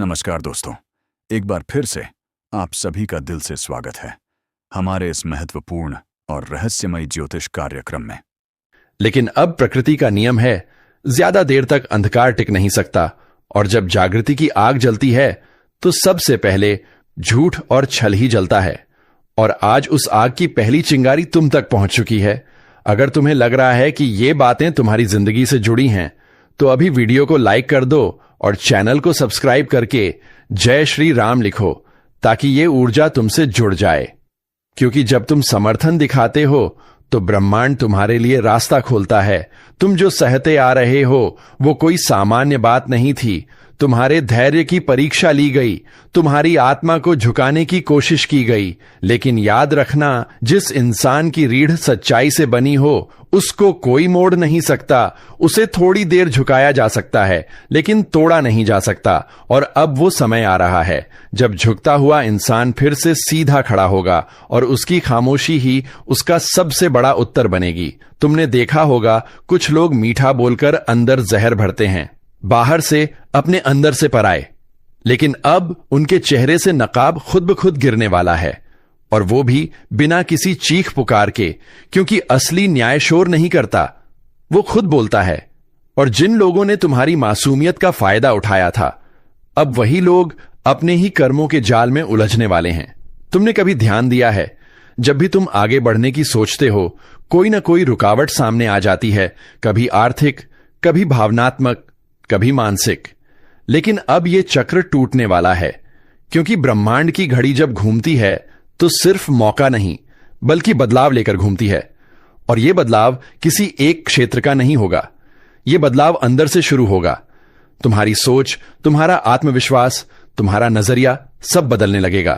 नमस्कार दोस्तों, एक बार फिर से आप सभी का दिल से स्वागत है हमारे इस महत्वपूर्ण और रहस्यमय ज्योतिष कार्यक्रम में। लेकिन अब प्रकृति का नियम है, ज्यादा देर तक अंधकार टिक नहीं सकता और जब जागृति की आग जलती है तो सबसे पहले झूठ और छल ही जलता है। और आज उस आग की पहली चिंगारी तुम तक पहुंच चुकी है। अगर तुम्हें लग रहा है कि ये बातें तुम्हारी जिंदगी से जुड़ी हैं तो अभी वीडियो को लाइक कर दो और चैनल को सब्सक्राइब करके जय श्री राम लिखो ताकि ये ऊर्जा तुमसे जुड़ जाए। क्योंकि जब तुम समर्थन दिखाते हो तो ब्रह्मांड तुम्हारे लिए रास्ता खोलता है। तुम जो सहते आ रहे हो वो कोई सामान्य बात नहीं थी। तुम्हारे धैर्य की परीक्षा ली गई, तुम्हारी आत्मा को झुकाने की कोशिश की गई। लेकिन याद रखना, जिस इंसान की रीढ़ सच्चाई से बनी हो उसको कोई मोड़ नहीं सकता। उसे थोड़ी देर झुकाया जा सकता है लेकिन तोड़ा नहीं जा सकता। और अब वो समय आ रहा है जब झुकता हुआ इंसान फिर से सीधा खड़ा होगा और उसकी खामोशी ही उसका सबसे बड़ा उत्तर बनेगी। तुमने देखा होगा, कुछ लोग मीठा बोलकर अंदर जहर भरते हैं, बाहर से अपने अंदर से पराए। लेकिन अब उनके चेहरे से नकाब खुद ब खुद गिरने वाला है, और वो भी बिना किसी चीख पुकार के। क्योंकि असली न्याय शोर नहीं करता, वो खुद बोलता है। और जिन लोगों ने तुम्हारी मासूमियत का फायदा उठाया था, अब वही लोग अपने ही कर्मों के जाल में उलझने वाले हैं। तुमने कभी ध्यान दिया है, जब भी तुम आगे बढ़ने की सोचते हो कोई ना कोई रुकावट सामने आ जाती है, कभी आर्थिक, कभी भावनात्मक, कभी मानसिक। लेकिन अब यह चक्र टूटने वाला है, क्योंकि ब्रह्मांड की घड़ी जब घूमती है तो सिर्फ मौका नहीं बल्कि बदलाव लेकर घूमती है। और यह बदलाव किसी एक क्षेत्र का नहीं होगा, यह बदलाव अंदर से शुरू होगा। तुम्हारी सोच, तुम्हारा आत्मविश्वास, तुम्हारा नजरिया सब बदलने लगेगा।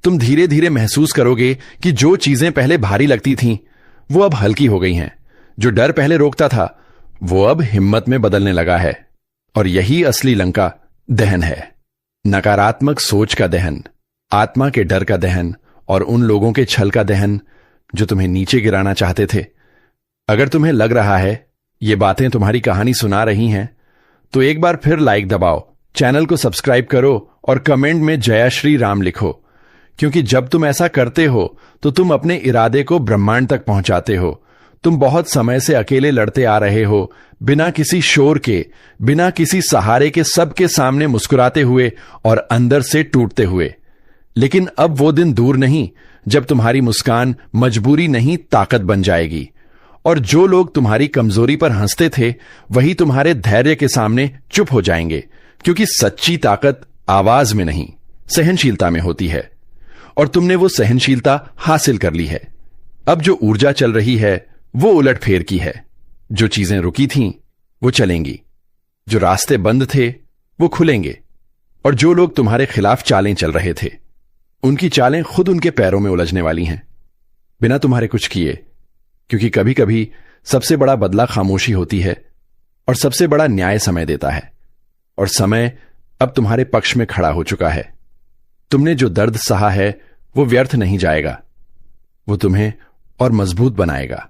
तुम धीरे धीरे महसूस करोगे कि जो चीजें पहले भारी लगती थीं वो अब हल्की हो गई हैं। जो डर पहले रोकता था वो अब हिम्मत में बदलने लगा है। और यही असली लंका दहन है। नकारात्मक सोच का दहन, आत्मा के डर का दहन और उन लोगों के छल का दहन जो तुम्हें नीचे गिराना चाहते थे। अगर तुम्हें लग रहा है ये बातें तुम्हारी कहानी सुना रही हैं तो एक बार फिर लाइक दबाओ, चैनल को सब्सक्राइब करो और कमेंट में जय श्री राम लिखो। क्योंकि जब तुम ऐसा करते हो तो तुम अपने इरादे को ब्रह्मांड तक पहुंचाते हो। तुम बहुत समय से अकेले लड़ते आ रहे हो, बिना किसी शोर के, बिना किसी सहारे के, सबके सामने मुस्कुराते हुए और अंदर से टूटते हुए। लेकिन अब वो दिन दूर नहीं जब तुम्हारी मुस्कान मजबूरी नहीं ताकत बन जाएगी। और जो लोग तुम्हारी कमजोरी पर हंसते थे वही तुम्हारे धैर्य के सामने चुप हो जाएंगे। क्योंकि सच्ची ताकत आवाज में नहीं, सहनशीलता में होती है। और तुमने वो सहनशीलता हासिल कर ली है। अब जो ऊर्जा चल रही है वो उलटफेर की है। जो चीजें रुकी थीं वो चलेंगी, जो रास्ते बंद थे वो खुलेंगे। और जो लोग तुम्हारे खिलाफ चालें चल रहे थे उनकी चालें खुद उनके पैरों में उलझने वाली हैं, बिना तुम्हारे कुछ किए। क्योंकि कभी कभी सबसे बड़ा बदला खामोशी होती है और सबसे बड़ा न्याय समय देता है। और समय अब तुम्हारे पक्ष में खड़ा हो चुका है। तुमने जो दर्द सहा है वो व्यर्थ नहीं जाएगा, वो तुम्हें और मजबूत बनाएगा।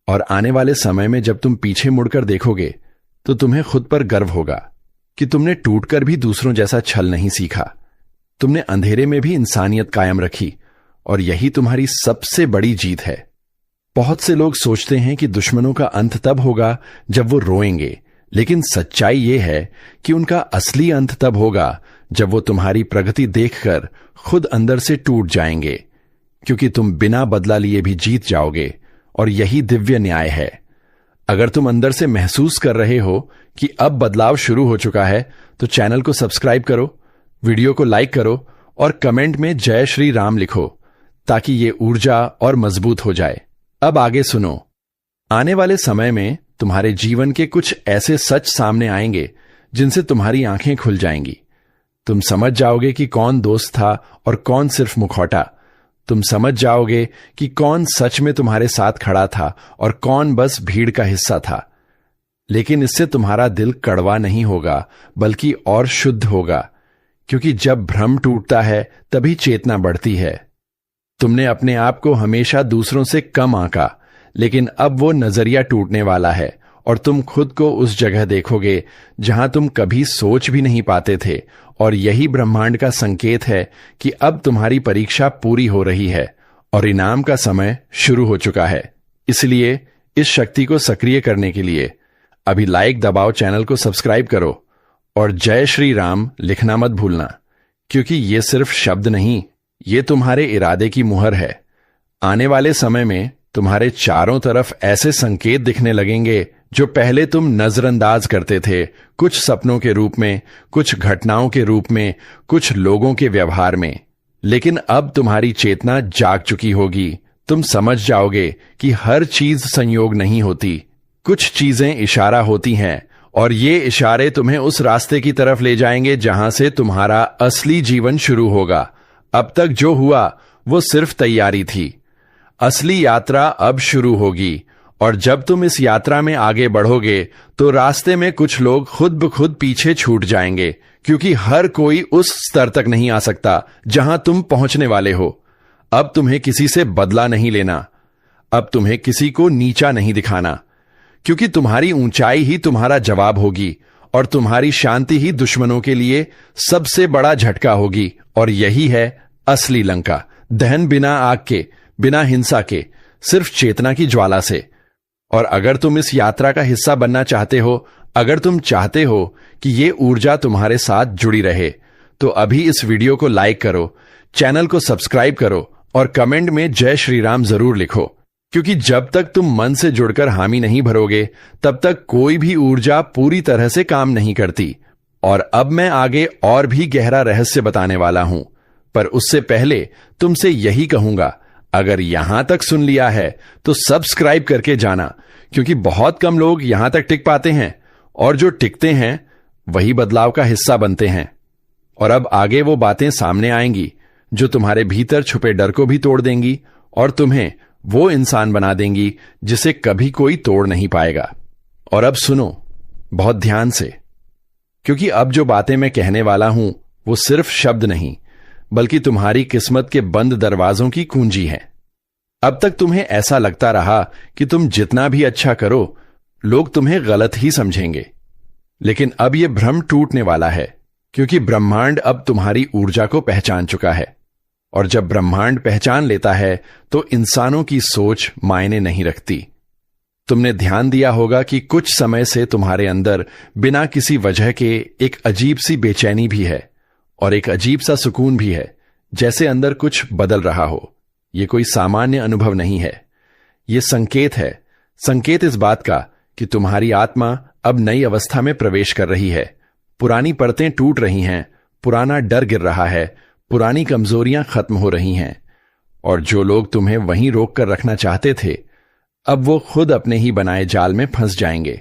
और आने वाले समय में जब तुम पीछे मुड़कर देखोगे तो तुम्हें खुद पर गर्व होगा कि तुमने टूटकर भी दूसरों जैसा छल नहीं सीखा। तुमने अंधेरे में भी इंसानियत कायम रखी और यही तुम्हारी सबसे बड़ी जीत है। बहुत से लोग सोचते हैं कि दुश्मनों का अंत तब होगा जब वो रोएंगे, लेकिन सच्चाई ये है कि उनका असली अंत तब होगा जब वो तुम्हारी प्रगति देखकर खुद अंदर से टूट जाएंगे। क्योंकि तुम बिना बदला लिए भी जीत जाओगे और यही दिव्य न्याय है। अगर तुम अंदर से महसूस कर रहे हो कि अब बदलाव शुरू हो चुका है तो चैनल को सब्सक्राइब करो, वीडियो को लाइक करो और कमेंट में जय श्री राम लिखो ताकि ये ऊर्जा और मजबूत हो जाए। अब आगे सुनो। आने वाले समय में तुम्हारे जीवन के कुछ ऐसे सच सामने आएंगे जिनसे तुम्हारी आंखें खुल जाएंगी। तुम समझ जाओगे कि कौन दोस्त था और कौन सिर्फ मुखौटा। तुम समझ जाओगे कि कौन सच में तुम्हारे साथ खड़ा था और कौन बस भीड़ का हिस्सा था। लेकिन इससे तुम्हारा दिल कड़वा नहीं होगा बल्कि और शुद्ध होगा। क्योंकि जब भ्रम टूटता है तभी चेतना बढ़ती है। तुमने अपने आप को हमेशा दूसरों से कम आंका, लेकिन अब वो नजरिया टूटने वाला है और तुम खुद को उस जगह देखोगे जहां तुम कभी सोच भी नहीं पाते थे और यही ब्रह्मांड का संकेत है कि अब तुम्हारी परीक्षा पूरी हो रही है और इनाम का समय शुरू हो चुका है। इसलिए इस शक्ति को सक्रिय करने के लिए अभी लाइक दबाओ, चैनल को सब्सक्राइब करो और जय श्री राम लिखना मत भूलना, क्योंकि ये सिर्फ शब्द नहीं, ये तुम्हारे इरादे की मुहर है। आने वाले समय में तुम्हारे चारों तरफ ऐसे संकेत दिखने लगेंगे जो पहले तुम नजरअंदाज करते थे, कुछ सपनों के रूप में, कुछ घटनाओं के रूप में, कुछ लोगों के व्यवहार में। लेकिन अब तुम्हारी चेतना जाग चुकी होगी। तुम समझ जाओगे कि हर चीज संयोग नहीं होती, कुछ चीजें इशारा होती हैं और ये इशारे तुम्हें उस रास्ते की तरफ ले जाएंगे जहां से तुम्हारा असली जीवन शुरू होगा। अब तक जो हुआ वो सिर्फ तैयारी थी, असली यात्रा अब शुरू होगी। और जब तुम इस यात्रा में आगे बढ़ोगे तो रास्ते में कुछ लोग खुद ब खुद पीछे छूट जाएंगे, क्योंकि हर कोई उस स्तर तक नहीं आ सकता जहां तुम पहुंचने वाले हो। अब तुम्हें किसी से बदला नहीं लेना, अब तुम्हें किसी को नीचा नहीं दिखाना, क्योंकि तुम्हारी ऊंचाई ही तुम्हारा जवाब होगी और तुम्हारी शांति ही दुश्मनों के लिए सबसे बड़ा झटका होगी। और यही है असली लंका, दहन बिना आग के, बिना हिंसा के, सिर्फ चेतना की ज्वाला से। और अगर तुम इस यात्रा का हिस्सा बनना चाहते हो, अगर तुम चाहते हो कि ये ऊर्जा तुम्हारे साथ जुड़ी रहे, तो अभी इस वीडियो को लाइक करो, चैनल को सब्सक्राइब करो और कमेंट में जय श्री राम जरूर लिखो, क्योंकि जब तक तुम मन से जुड़कर हामी नहीं भरोगे तब तक कोई भी ऊर्जा पूरी तरह से काम नहीं करती। और अब मैं आगे और भी गहरा रहस्य बताने वाला हूं, पर उससे पहले तुमसे यही कहूंगा, अगर यहां तक सुन लिया है तो सब्सक्राइब करके जाना, क्योंकि बहुत कम लोग यहां तक टिक पाते हैं और जो टिकते हैं वही बदलाव का हिस्सा बनते हैं। और अब आगे वो बातें सामने आएंगी जो तुम्हारे भीतर छुपे डर को भी तोड़ देंगी और तुम्हें वो इंसान बना देंगी जिसे कभी कोई तोड़ नहीं पाएगा। और अब सुनो बहुत ध्यान से, क्योंकि अब जो बातें मैं कहने वाला हूं वो सिर्फ शब्द नहीं, बल्कि तुम्हारी किस्मत के बंद दरवाजों की कुंजी है। अब तक तुम्हें ऐसा लगता रहा कि तुम जितना भी अच्छा करो लोग तुम्हें गलत ही समझेंगे, लेकिन अब यह भ्रम टूटने वाला है, क्योंकि ब्रह्मांड अब तुम्हारी ऊर्जा को पहचान चुका है। और जब ब्रह्मांड पहचान लेता है तो इंसानों की सोच मायने नहीं रखती। तुमने ध्यान दिया होगा कि कुछ समय से तुम्हारे अंदर बिना किसी वजह के एक अजीब सी बेचैनी भी है और एक अजीब सा सुकून भी है, जैसे अंदर कुछ बदल रहा हो। यह कोई सामान्य अनुभव नहीं है, यह संकेत है, संकेत इस बात का कि तुम्हारी आत्मा अब नई अवस्था में प्रवेश कर रही है। पुरानी परतें टूट रही हैं, पुराना डर गिर रहा है, पुरानी कमजोरियां खत्म हो रही हैं। और जो लोग तुम्हें वहीं रोक कर रखना चाहते थे, अब वो खुद अपने ही बनाए जाल में फंस जाएंगे।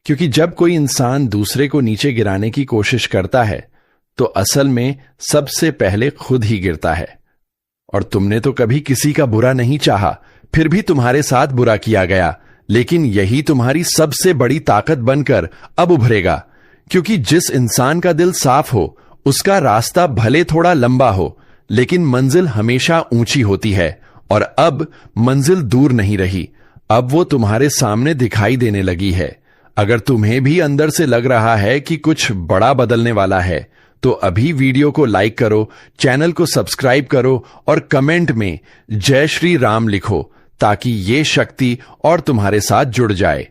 क्योंकि जब कोई इंसान दूसरे को नीचे गिराने की कोशिश करता है तो असल में सबसे पहले खुद ही गिरता है। और तुमने तो कभी किसी का बुरा नहीं चाहा, फिर भी तुम्हारे साथ बुरा किया गया, लेकिन यही तुम्हारी सबसे बड़ी ताकत बनकर अब उभरेगा। क्योंकि जिस इंसान का दिल साफ हो उसका रास्ता भले थोड़ा लंबा हो, लेकिन मंजिल हमेशा ऊंची होती है। और अब मंजिल दूर नहीं रही, अब वो तुम्हारे सामने दिखाई देने लगी है। अगर तुम्हें भी अंदर से लग रहा है कि कुछ बड़ा बदलने वाला है, तो अभी वीडियो को लाइक करो, चैनल को सब्सक्राइब करो और कमेंट में जय श्री राम लिखो, ताकि ये शक्ति और तुम्हारे साथ जुड़ जाए।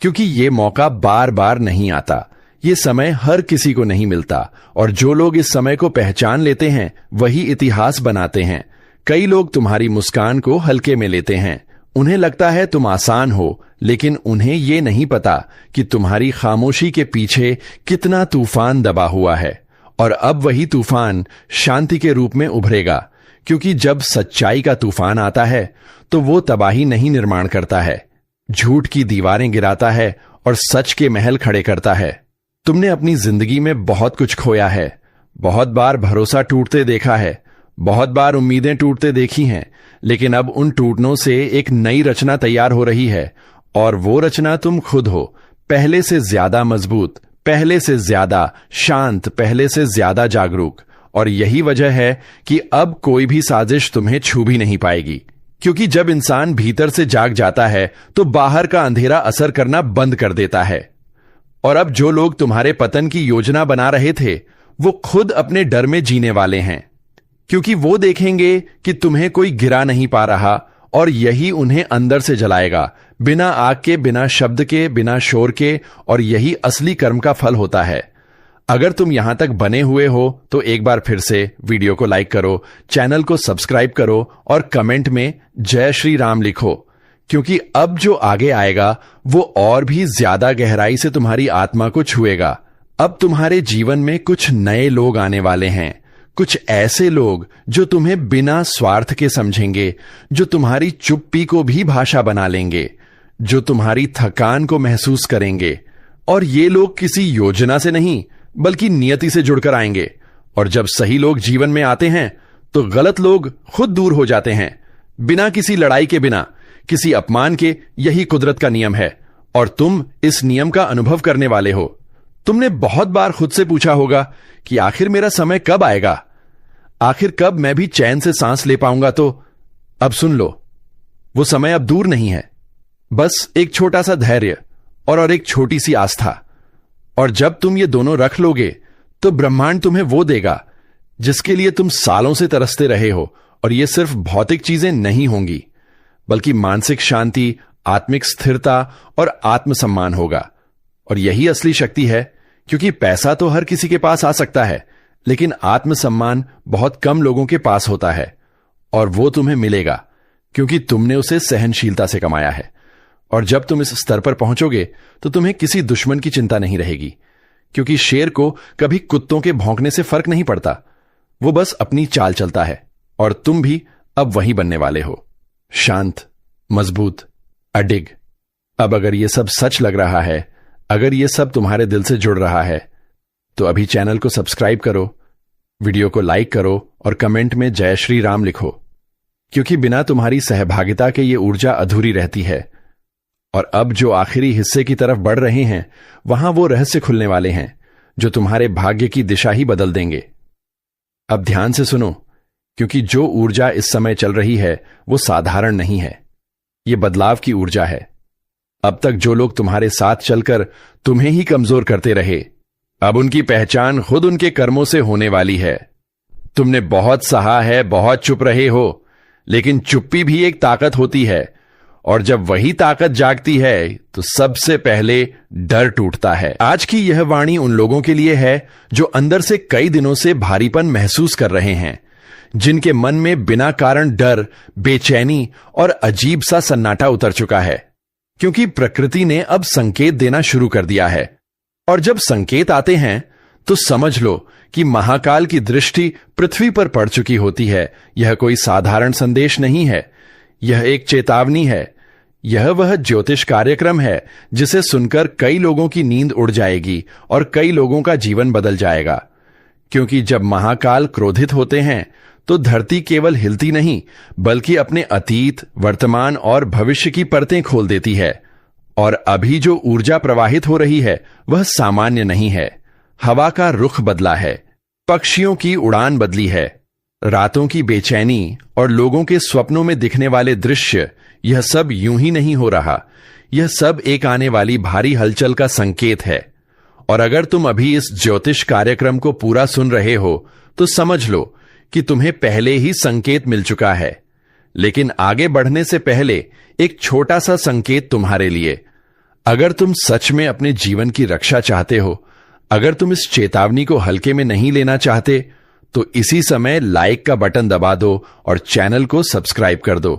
क्योंकि ये मौका बार बार नहीं आता, ये समय हर किसी को नहीं मिलता, और जो लोग इस समय को पहचान लेते हैं वही इतिहास बनाते हैं। कई लोग तुम्हारी मुस्कान को हल्के में लेते हैं, उन्हें लगता है तुम आसान हो, लेकिन उन्हें ये नहीं पता कि तुम्हारी खामोशी के पीछे कितना तूफान दबा हुआ है। और अब वही तूफान शांति के रूप में उभरेगा, क्योंकि जब सच्चाई का तूफान आता है तो वो तबाही नहीं निर्माण करता है, झूठ की दीवारें गिराता है और सच के महल खड़े करता है। तुमने अपनी जिंदगी में बहुत कुछ खोया है, बहुत बार भरोसा टूटते देखा है, बहुत बार उम्मीदें टूटते देखी हैं, लेकिन अब उन टूटनों से एक नई रचना तैयार हो रही है। और वो रचना तुम खुद हो, पहले से ज्यादा मजबूत, पहले से ज्यादा शांत, पहले से ज्यादा जागरूक। और यही वजह है कि अब कोई भी साजिश तुम्हें छू भी नहीं पाएगी, क्योंकि जब इंसान भीतर से जाग जाता है तो बाहर का अंधेरा असर करना बंद कर देता है। और अब जो लोग तुम्हारे पतन की योजना बना रहे थे वो खुद अपने डर में जीने वाले हैं, क्योंकि वो देखेंगे कि तुम्हें कोई गिरा नहीं पा रहा और यही उन्हें अंदर से जलाएगा, बिना आग के, बिना शब्द के, बिना शोर के। और यही असली कर्म का फल होता है। अगर तुम यहां तक बने हुए हो तो एक बार फिर से वीडियो को लाइक करो, चैनल को सब्सक्राइब करो और कमेंट में जय श्री राम लिखो, क्योंकि अब जो आगे आएगा वो और भी ज्यादा गहराई से तुम्हारी आत्मा को छुएगा। अब तुम्हारे जीवन में कुछ नए लोग आने वाले हैं, कुछ ऐसे लोग जो तुम्हें बिना स्वार्थ के समझेंगे, जो तुम्हारी चुप्पी को भी भाषा बना लेंगे, जो तुम्हारी थकान को महसूस करेंगे। और ये लोग किसी योजना से नहीं बल्कि नियति से जुड़कर आएंगे। और जब सही लोग जीवन में आते हैं तो गलत लोग खुद दूर हो जाते हैं, बिना किसी लड़ाई के, बिना किसी अपमान के। यही कुदरत का नियम है और तुम इस नियम का अनुभव करने वाले हो। तुमने बहुत बार खुद से पूछा होगा कि आखिर मेरा समय कब आएगा, आखिर कब मैं भी चैन से सांस ले पाऊंगा। तो अब सुन लो, वो समय अब दूर नहीं है, बस एक छोटा सा धैर्य और एक छोटी सी आस्था। और जब तुम ये दोनों रख लोगे तो ब्रह्मांड तुम्हें वो देगा जिसके लिए तुम सालों से तरसते रहे हो। और ये सिर्फ भौतिक चीजें नहीं होंगी, बल्कि मानसिक शांति, आत्मिक स्थिरता और आत्मसम्मान होगा। और यही असली शक्ति है, क्योंकि पैसा तो हर किसी के पास आ सकता है, लेकिन आत्मसम्मान बहुत कम लोगों के पास होता है। और वो तुम्हें मिलेगा क्योंकि तुमने उसे सहनशीलता से कमाया है। और जब तुम इस स्तर पर पहुंचोगे तो तुम्हें किसी दुश्मन की चिंता नहीं रहेगी, क्योंकि शेर को कभी कुत्तों के भौंकने से फर्क नहीं पड़ता, वो बस अपनी चाल चलता है। और तुम भी अब वही बनने वाले हो, शांत, मजबूत, अडिग। अब अगर ये सब सच लग रहा है, अगर ये सब तुम्हारे दिल से जुड़ रहा है, तो अभी चैनल को सब्सक्राइब करो, वीडियो को लाइक करो और कमेंट में जय श्री राम लिखो, क्योंकि बिना तुम्हारी सहभागिता के ये ऊर्जा अधूरी रहती है। और अब जो आखिरी हिस्से की तरफ बढ़ रहे हैं, वहां वो रहस्य खुलने वाले हैं जो तुम्हारे भाग्य की दिशा ही बदल देंगे। अब ध्यान से सुनो, क्योंकि जो ऊर्जा इस समय चल रही है वो साधारण नहीं है, ये बदलाव की ऊर्जा है। अब तक जो लोग तुम्हारे साथ चलकर तुम्हें ही कमजोर करते रहे, अब उनकी पहचान खुद उनके कर्मों से होने वाली है। तुमने बहुत सहा है, बहुत चुप रहे हो, लेकिन चुप्पी भी एक ताकत होती है। और जब वही ताकत जागती है तो सबसे पहले डर टूटता है। आज की यह वाणी उन लोगों के लिए है जो अंदर से कई दिनों से भारीपन महसूस कर रहे हैं, जिनके मन में बिना कारण डर, बेचैनी और अजीब सा सन्नाटा उतर चुका है, क्योंकि प्रकृति ने अब संकेत देना शुरू कर दिया है। और जब संकेत आते हैं तो समझ लो कि महाकाल की दृष्टि पृथ्वी पर पड़ चुकी होती है। यह कोई साधारण संदेश नहीं है, यह एक चेतावनी है। यह वह ज्योतिष कार्यक्रम है जिसे सुनकर कई लोगों की नींद उड़ जाएगी और कई लोगों का जीवन बदल जाएगा। क्योंकि जब महाकाल क्रोधित होते हैं तो धरती केवल हिलती नहीं, बल्कि अपने अतीत, वर्तमान और भविष्य की परतें खोल देती है। और अभी जो ऊर्जा प्रवाहित हो रही है वह सामान्य नहीं है। हवा का रुख बदला है, पक्षियों की उड़ान बदली है, रातों की बेचैनी और लोगों के स्वप्नों में दिखने वाले दृश्य, यह सब यूं ही नहीं हो रहा। यह सब एक आने वाली भारी हलचल का संकेत है। और अगर तुम अभी इस ज्योतिष कार्यक्रम को पूरा सुन रहे हो तो समझ लो कि तुम्हें पहले ही संकेत मिल चुका है। लेकिन आगे बढ़ने से पहले एक छोटा सा संकेत तुम्हारे लिए। अगर तुम सच में अपने जीवन की रक्षा चाहते हो, अगर तुम इस चेतावनी को हल्के में नहीं लेना चाहते, तो इसी समय लाइक का बटन दबा दो और चैनल को सब्सक्राइब कर दो,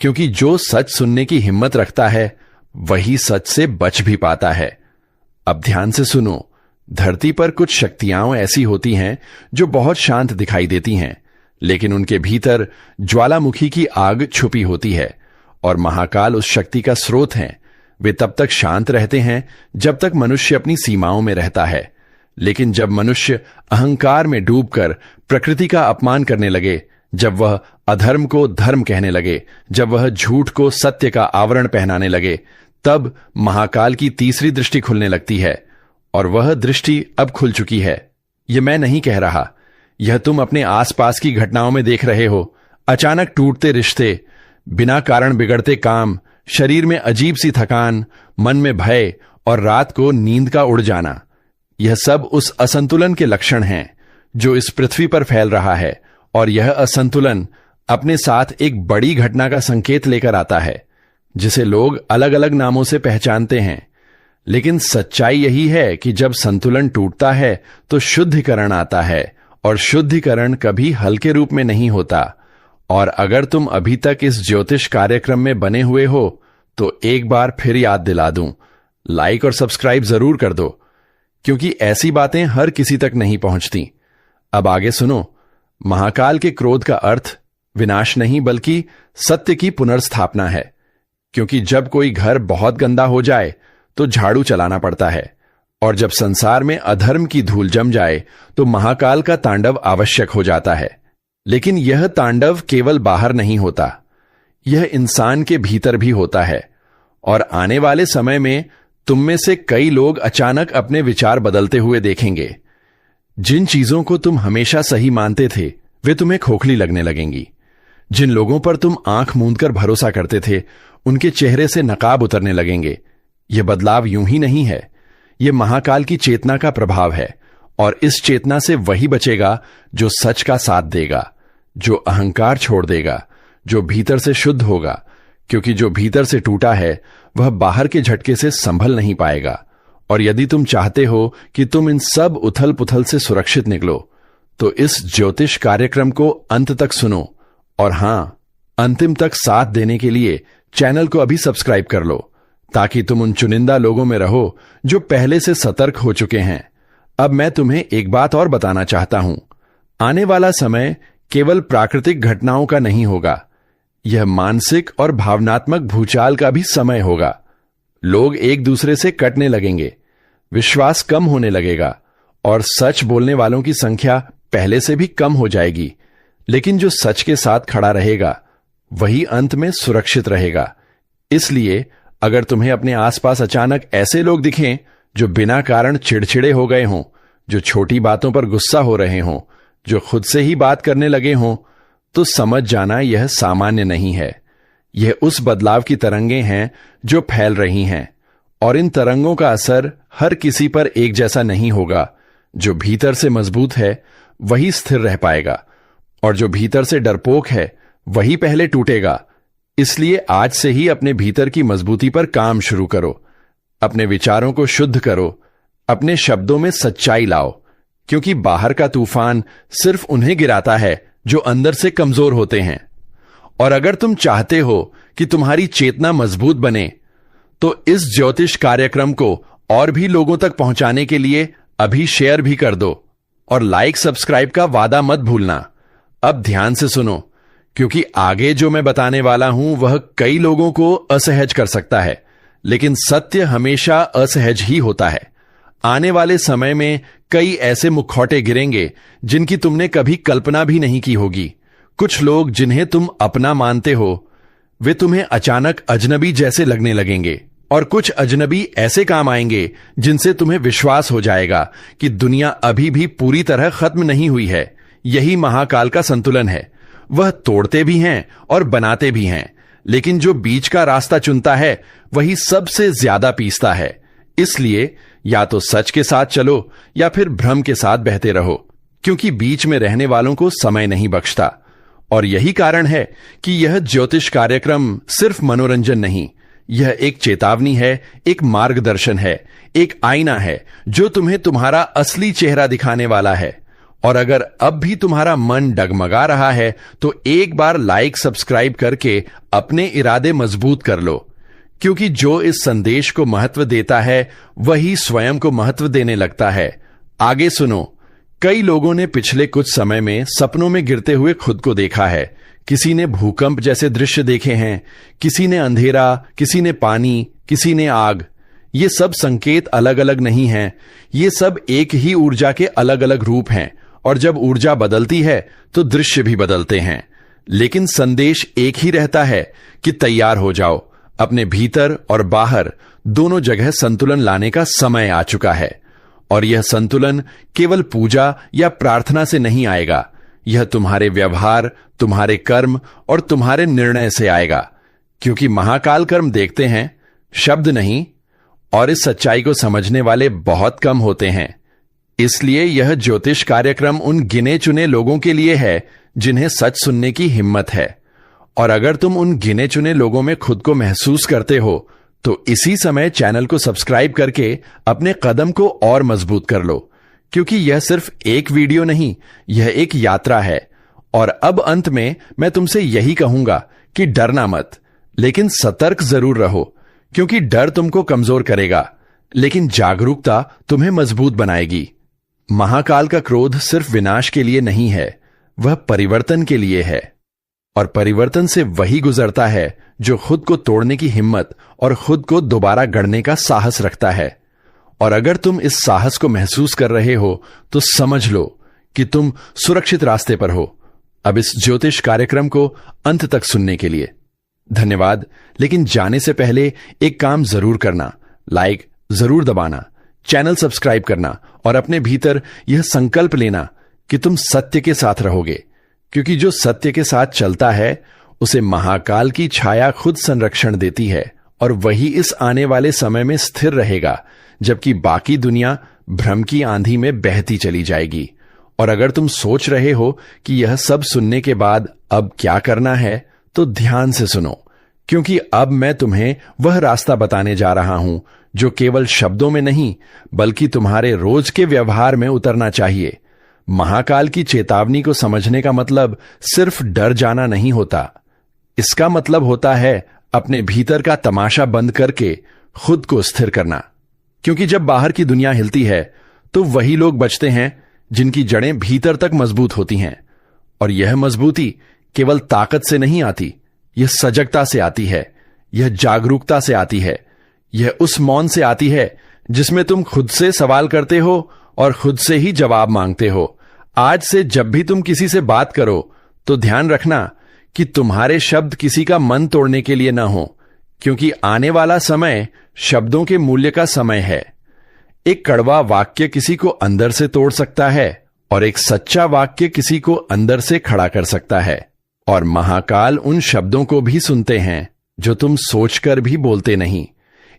क्योंकि जो सच सुनने की हिम्मत रखता है वही सच से बच भी पाता है। अब ध्यान से सुनो, धरती पर कुछ शक्तियां ऐसी होती हैं जो बहुत शांत दिखाई देती हैं, लेकिन उनके भीतर ज्वालामुखी की आग छुपी होती है। और महाकाल उस शक्ति का स्रोत हैं। वे तब तक शांत रहते हैं जब तक मनुष्य अपनी सीमाओं में रहता है, लेकिन जब मनुष्य अहंकार में डूबकर प्रकृति का अपमान करने लगे, जब वह अधर्म को धर्म कहने लगे, जब वह झूठ को सत्य का आवरण पहनाने लगे, तब महाकाल की तीसरी दृष्टि खुलने लगती है। और वह दृष्टि अब खुल चुकी है। यह मैं नहीं कह रहा, यह तुम अपने आसपास की घटनाओं में देख रहे हो। अचानक टूटते रिश्ते, बिना कारण बिगड़ते काम, शरीर में अजीब सी थकान, मन में भय और रात को नींद का उड़ जाना। यह सब उस असंतुलन के लक्षण हैं जो इस पृथ्वी पर फैल रहा है, और यह असंतुलन अपने साथ एक बड़ी घटना का संकेत लेकर आता है जिसे लोग अलग अलग नामों से पहचानते हैं। लेकिन सच्चाई यही है कि जब संतुलन टूटता है तो शुद्धिकरण आता है, और शुद्धिकरण कभी हल्के रूप में नहीं होता। और अगर तुम अभी तक इस ज्योतिष कार्यक्रम में बने हुए हो तो एक बार फिर याद दिला दूं, लाइक और सब्सक्राइब जरूर कर दो, क्योंकि ऐसी बातें हर किसी तक नहीं पहुंचती। अब आगे सुनो। महाकाल के क्रोध का अर्थ विनाश नहीं बल्कि सत्य की पुनर्स्थापना है, क्योंकि जब कोई घर बहुत गंदा हो जाए तो झाड़ू चलाना पड़ता है, और जब संसार में अधर्म की धूल जम जाए तो महाकाल का तांडव आवश्यक हो जाता है। लेकिन यह तांडव केवल बाहर नहीं होता, यह इंसान के भीतर भी होता है। और आने वाले समय में तुम में से कई लोग अचानक अपने विचार बदलते हुए देखेंगे। जिन चीजों को तुम हमेशा सही मानते थे वे तुम्हें खोखली लगने लगेंगी। जिन लोगों पर तुम आंख मूंदकर भरोसा करते थे उनके चेहरे से नकाब उतरने लगेंगे। यह बदलाव यूं ही नहीं है, यह महाकाल की चेतना का प्रभाव है, और इस चेतना से वही बचेगा जो सच का साथ देगा, जो अहंकार छोड़ देगा, जो भीतर से शुद्ध होगा, क्योंकि जो भीतर से टूटा है वह बाहर के झटके से संभल नहीं पाएगा। और यदि तुम चाहते हो कि तुम इन सब उथल पुथल से सुरक्षित निकलो तो इस ज्योतिष कार्यक्रम को अंत तक सुनो, और हां, अंतिम तक साथ देने के लिए चैनल को अभी सब्सक्राइब कर लो, ताकि तुम उन चुनिंदा लोगों में रहो जो पहले से सतर्क हो चुके हैं। अब मैं तुम्हें एक बात और बताना चाहता हूं। आने वाला समय केवल प्राकृतिक घटनाओं का नहीं होगा, यह मानसिक और भावनात्मक भूचाल का भी समय होगा। लोग एक दूसरे से कटने लगेंगे, विश्वास कम होने लगेगा, और सच बोलने वालों की संख्या पहले से भी कम हो जाएगी। लेकिन जो सच के साथ खड़ा रहेगा वही अंत में सुरक्षित रहेगा। इसलिए अगर तुम्हें अपने आसपास अचानक ऐसे लोग दिखें जो बिना कारण चिड़चिड़े हो गए हों, जो छोटी बातों पर गुस्सा हो रहे हों, जो खुद से ही बात करने लगे हों, तो समझ जाना यह सामान्य नहीं है। यह उस बदलाव की तरंगें हैं जो फैल रही हैं, और इन तरंगों का असर हर किसी पर एक जैसा नहीं होगा। जो भीतर से मजबूत है वही स्थिर रह पाएगा, और जो भीतर से डरपोक है वही पहले टूटेगा। इसलिए आज से ही अपने भीतर की मजबूती पर काम शुरू करो, अपने विचारों को शुद्ध करो, अपने शब्दों में सच्चाई लाओ, क्योंकि बाहर का तूफान सिर्फ उन्हें गिराता है जो अंदर से कमजोर होते हैं। और अगर तुम चाहते हो कि तुम्हारी चेतना मजबूत बने तो इस ज्योतिष कार्यक्रम को और भी लोगों तक पहुंचाने के लिए अभी शेयर भी कर दो, और लाइक सब्सक्राइब का वादा मत भूलना। अब ध्यान से सुनो, क्योंकि आगे जो मैं बताने वाला हूं वह कई लोगों को असहज कर सकता है, लेकिन सत्य हमेशा असहज ही होता है। आने वाले समय में कई ऐसे मुखौटे गिरेंगे जिनकी तुमने कभी कल्पना भी नहीं की होगी। कुछ लोग जिन्हें तुम अपना मानते हो वे तुम्हें अचानक अजनबी जैसे लगने लगेंगे, और कुछ अजनबी ऐसे काम आएंगे जिनसे तुम्हें विश्वास हो जाएगा कि दुनिया अभी भी पूरी तरह खत्म नहीं हुई है। यही महाकाल का संतुलन है। वह तोड़ते भी हैं और बनाते भी हैं, लेकिन जो बीच का रास्ता चुनता है वही सबसे ज्यादा पीसता है। इसलिए या तो सच के साथ चलो या फिर भ्रम के साथ बहते रहो, क्योंकि बीच में रहने वालों को समय नहीं बख्शता। और यही कारण है कि यह ज्योतिष कार्यक्रम सिर्फ मनोरंजन नहीं, यह एक चेतावनी है, एक मार्गदर्शन है, एक आईना है जो तुम्हें तुम्हारा असली चेहरा दिखाने वाला है। और अगर अब भी तुम्हारा मन डगमगा रहा है तो एक बार लाइक सब्सक्राइब करके अपने इरादे मजबूत कर लो, क्योंकि जो इस संदेश को महत्व देता है वही स्वयं को महत्व देने लगता है। आगे सुनो। कई लोगों ने पिछले कुछ समय में सपनों में गिरते हुए खुद को देखा है। किसी ने भूकंप जैसे दृश्य देखे हैं, किसी ने अंधेरा, किसी ने पानी, किसी ने आग। ये सब संकेत अलग अलग नहीं हैं, ये सब एक ही ऊर्जा के अलग अलग रूप हैं, और जब ऊर्जा बदलती है तो दृश्य भी बदलते हैं। लेकिन संदेश एक ही रहता है कि तैयार हो जाओ, अपने भीतर और बाहर दोनों जगह संतुलन लाने का समय आ चुका है। और यह संतुलन केवल पूजा या प्रार्थना से नहीं आएगा, यह तुम्हारे व्यवहार, तुम्हारे कर्म और तुम्हारे निर्णय से आएगा, क्योंकि महाकाल कर्म देखते हैं, शब्द नहीं। और इस सच्चाई को समझने वाले बहुत कम होते हैं, इसलिए यह ज्योतिष कार्यक्रम उन गिने चुने लोगों के लिए है जिन्हें सच सुनने की हिम्मत है। और अगर तुम उन गिने चुने लोगों में खुद को महसूस करते हो तो इसी समय चैनल को सब्सक्राइब करके अपने कदम को और मजबूत कर लो, क्योंकि यह सिर्फ एक वीडियो नहीं, यह एक यात्रा है। और अब अंत में मैं तुमसे यही कहूंगा कि डरना मत, लेकिन सतर्क जरूर रहो, क्योंकि डर तुमको कमजोर करेगा, लेकिन जागरूकता तुम्हें मजबूत बनाएगी। महाकाल का क्रोध सिर्फ विनाश के लिए नहीं है, वह परिवर्तन के लिए है। और परिवर्तन से वही गुजरता है जो खुद को तोड़ने की हिम्मत और खुद को दोबारा गढ़ने का साहस रखता है। और अगर तुम इस साहस को महसूस कर रहे हो तो समझ लो कि तुम सुरक्षित रास्ते पर हो। अब इस ज्योतिष कार्यक्रम को अंत तक सुनने के लिए धन्यवाद। लेकिन जाने से पहले एक काम जरूर करना, लाइक जरूर दबाना, चैनल सब्सक्राइब करना और अपने भीतर यह संकल्प लेना कि तुम सत्य के साथ रहोगे, क्योंकि जो सत्य के साथ चलता है उसे महाकाल की छाया खुद संरक्षण देती है और वही इस आने वाले समय में स्थिर रहेगा, जबकि बाकी दुनिया भ्रम की आंधी में बहती चली जाएगी। और अगर तुम सोच रहे हो कि यह सब सुनने के बाद अब क्या करना है, तो ध्यान से सुनो, क्योंकि अब मैं तुम्हें वह रास्ता बताने जा रहा हूं जो केवल शब्दों में नहीं बल्कि तुम्हारे रोज के व्यवहार में उतरना चाहिए। महाकाल की चेतावनी को समझने का मतलब सिर्फ डर जाना नहीं होता, इसका मतलब होता है अपने भीतर का तमाशा बंद करके खुद को स्थिर करना। क्योंकि जब बाहर की दुनिया हिलती है तो वही लोग बचते हैं जिनकी जड़ें भीतर तक मजबूत होती हैं। और यह मजबूती केवल ताकत से नहीं आती, यह सजगता से आती है, यह जागरूकता से आती है, यह उस मौन से आती है जिसमें तुम खुद से सवाल करते हो और खुद से ही जवाब मांगते हो। आज से जब भी तुम किसी से बात करो तो ध्यान रखना कि तुम्हारे शब्द किसी का मन तोड़ने के लिए ना हो, क्योंकि आने वाला समय शब्दों के मूल्य का समय है। एक कड़वा वाक्य किसी को अंदर से तोड़ सकता है और एक सच्चा वाक्य किसी को अंदर से खड़ा कर सकता है। और महाकाल उन शब्दों को भी सुनते हैं जो तुम सोचकर भी बोलते नहीं।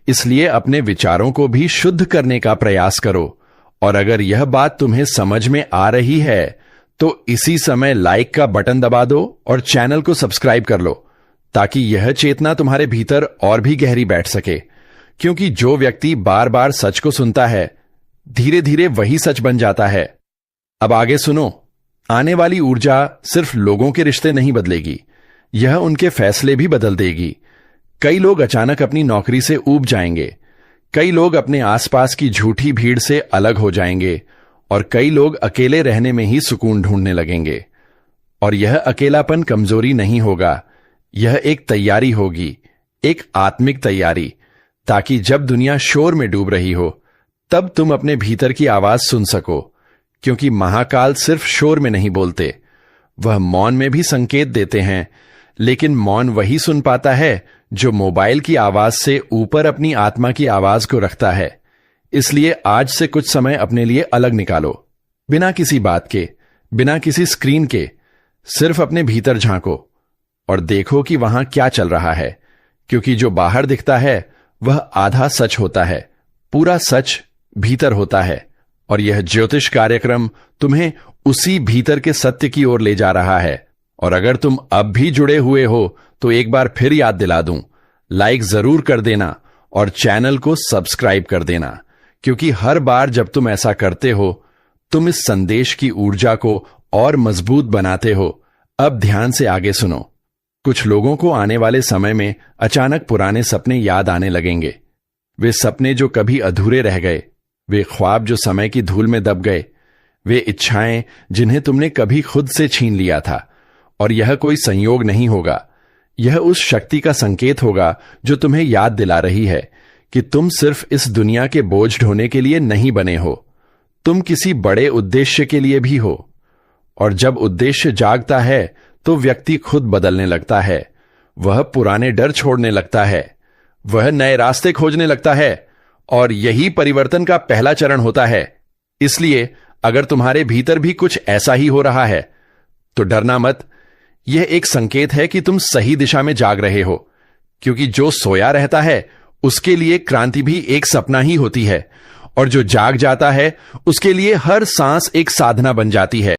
इसलिए अपने विचारों को भी शुद्ध करने का प्रयास करो। और अगर यह बात तुम्हें समझ में आ रही है तो इसी समय लाइक का बटन दबा दो और चैनल को सब्सक्राइब कर लो, ताकि यह चेतना तुम्हारे भीतर और भी गहरी बैठ सके। क्योंकि जो व्यक्ति बार बार सच को सुनता है, धीरे धीरे वही सच बन जाता है। अब आगे सुनो। आने वाली ऊर्जा सिर्फ लोगों के रिश्ते नहीं बदलेगी, यह उनके फैसले भी बदल देगी। कई लोग अचानक अपनी नौकरी से ऊब जाएंगे, कई लोग अपने आसपास की झूठी भीड़ से अलग हो जाएंगे और कई लोग अकेले रहने में ही सुकून ढूंढने लगेंगे। और यह अकेलापन कमजोरी नहीं होगा, यह एक तैयारी होगी, एक आत्मिक तैयारी, ताकि जब दुनिया शोर में डूब रही हो तब तुम अपने भीतर की आवाज सुन सको। क्योंकि महाकाल सिर्फ शोर में नहीं बोलते, वह मौन में भी संकेत देते हैं। लेकिन मौन वही सुन पाता है जो मोबाइल की आवाज से ऊपर अपनी आत्मा की आवाज को रखता है। इसलिए आज से कुछ समय अपने लिए अलग निकालो, बिना किसी बात के, बिना किसी स्क्रीन के, सिर्फ अपने भीतर झांको और देखो कि वहां क्या चल रहा है। क्योंकि जो बाहर दिखता है वह आधा सच होता है, पूरा सच भीतर होता है। और यह ज्योतिष कार्यक्रम तुम्हें उसी भीतर के सत्य की ओर ले जा रहा है। और अगर तुम अब भी जुड़े हुए हो तो एक बार फिर याद दिला दूं, लाइक जरूर कर देना और चैनल को सब्सक्राइब कर देना, क्योंकि हर बार जब तुम ऐसा करते हो तुम इस संदेश की ऊर्जा को और मजबूत बनाते हो। अब ध्यान से आगे सुनो। कुछ लोगों को आने वाले समय में अचानक पुराने सपने याद आने लगेंगे, वे सपने जो कभी अधूरे रह गए, वे ख्वाब जो समय की धूल में दब गए, वे इच्छाएं जिन्हें तुमने कभी खुद से छीन लिया था। और यह कोई संयोग नहीं होगा, यह उस शक्ति का संकेत होगा जो तुम्हें याद दिला रही है कि तुम सिर्फ इस दुनिया के बोझ ढोने के लिए नहीं बने हो, तुम किसी बड़े उद्देश्य के लिए भी हो। और जब उद्देश्य जागता है तो व्यक्ति खुद बदलने लगता है, वह पुराने डर छोड़ने लगता है, वह नए रास्ते खोजने लगता है। और यही परिवर्तन का पहला चरण होता है। इसलिए अगर तुम्हारे भीतर भी कुछ ऐसा ही हो रहा है तो डरना मत, यह एक संकेत है कि तुम सही दिशा में जाग रहे हो। क्योंकि जो सोया रहता है उसके लिए क्रांति भी एक सपना ही होती है, और जो जाग जाता है उसके लिए हर सांस एक साधना बन जाती है।